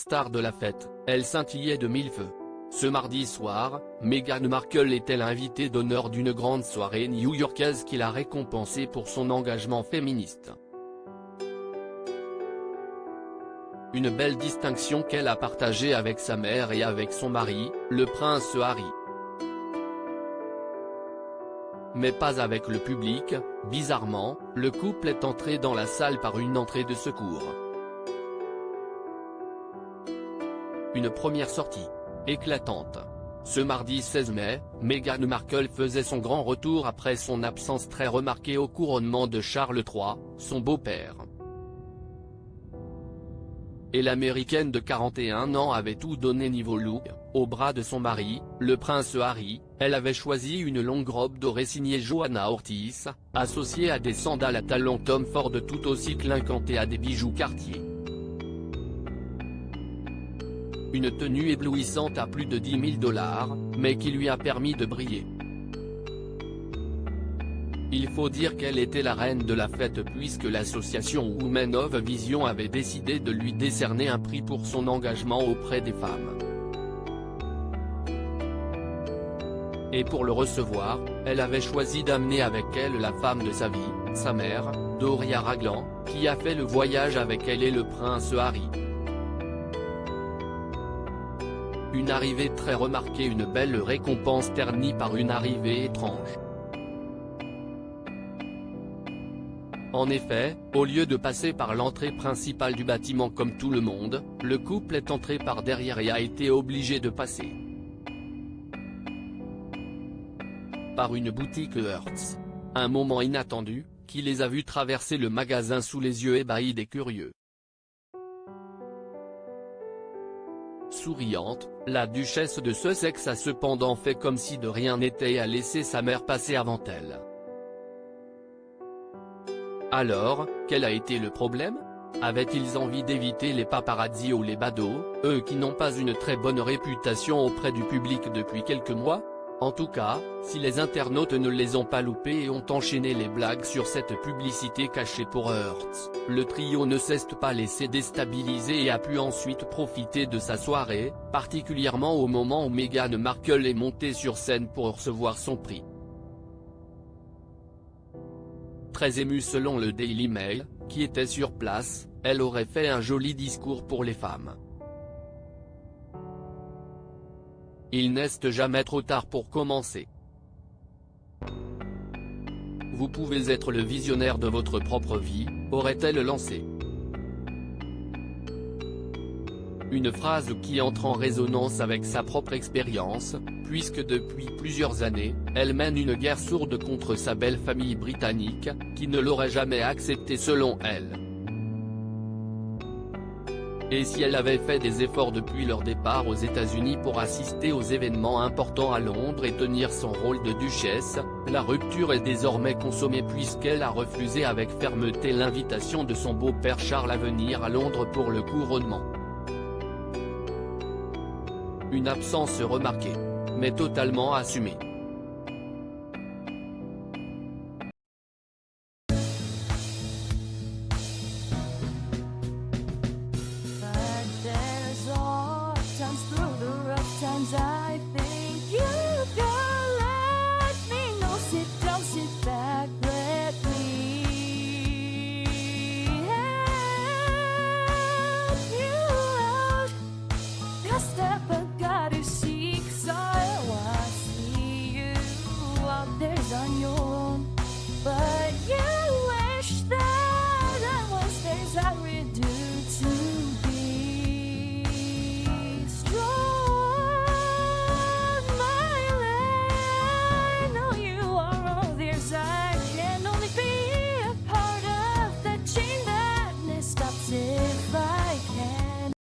star de la fête, elle scintillait de mille feux. Ce mardi soir, Meghan Markle était l'invitée d'honneur d'une grande soirée new-yorkaise qui l'a récompensée pour son engagement féministe. Une belle distinction qu'elle a partagée avec sa mère et avec son mari, le prince Harry. Mais pas avec le public, bizarrement, le couple est entré dans la salle par une entrée de secours. Une première sortie éclatante. Ce mardi 16 mai, Meghan Markle faisait son grand retour après son absence très remarquée au couronnement de Charles III, son beau-père. Et l'américaine de 41 ans avait tout donné niveau look, au bras de son mari, le prince Harry, elle avait choisi une longue robe dorée signée Johanna Ortiz, associée à des sandales à talons Tom Ford tout aussi clinquantes et à des bijoux Cartier. Une tenue éblouissante à plus de 10 000 $, mais qui lui a permis de briller. Il faut dire qu'elle était la reine de la fête puisque l'association Women of Vision avait décidé de lui décerner un prix pour son engagement auprès des femmes. Et pour le recevoir, elle avait choisi d'amener avec elle la femme de sa vie, sa mère, Doria Ragland, qui a fait le voyage avec elle et le prince Harry. Une arrivée très remarquée, une belle récompense ternie par une arrivée étrange. En effet, au lieu de passer par l'entrée principale du bâtiment comme tout le monde, le couple est entré par derrière et a été obligé de passer par une boutique Hertz. Un moment inattendu, qui les a vus traverser le magasin sous les yeux ébahis des curieux. Souriante, la duchesse de Sussex a cependant fait comme si de rien n'était et a laissé sa mère passer avant elle. Alors, quel a été le problème? Avaient-ils envie d'éviter les paparazzi ou les badauds, eux qui n'ont pas une très bonne réputation auprès du public depuis quelques mois? En tout cas, si les internautes ne les ont pas loupés et ont enchaîné les blagues sur cette publicité cachée pour Hertz, le trio ne s'est pas laissé déstabiliser et a pu ensuite profiter de sa soirée, particulièrement au moment où Meghan Markle est montée sur scène pour recevoir son prix. Très émue selon le Daily Mail, qui était sur place, elle aurait fait un joli discours pour les femmes. Il n'est jamais trop tard pour commencer. Vous pouvez être le visionnaire de votre propre vie, aurait-elle lancé. Une phrase qui entre en résonance avec sa propre expérience, puisque depuis plusieurs années, elle mène une guerre sourde contre sa belle famille britannique, qui ne l'aurait jamais acceptée selon elle. Et si elle avait fait des efforts depuis leur départ aux États-Unis pour assister aux événements importants à Londres et tenir son rôle de duchesse, la rupture est désormais consommée puisqu'elle a refusé avec fermeté l'invitation de son beau-père Charles à venir à Londres pour le couronnement. Une absence remarquée, mais totalement assumée. I think you can let me know. Sit down, sit back, let me help you out. Just step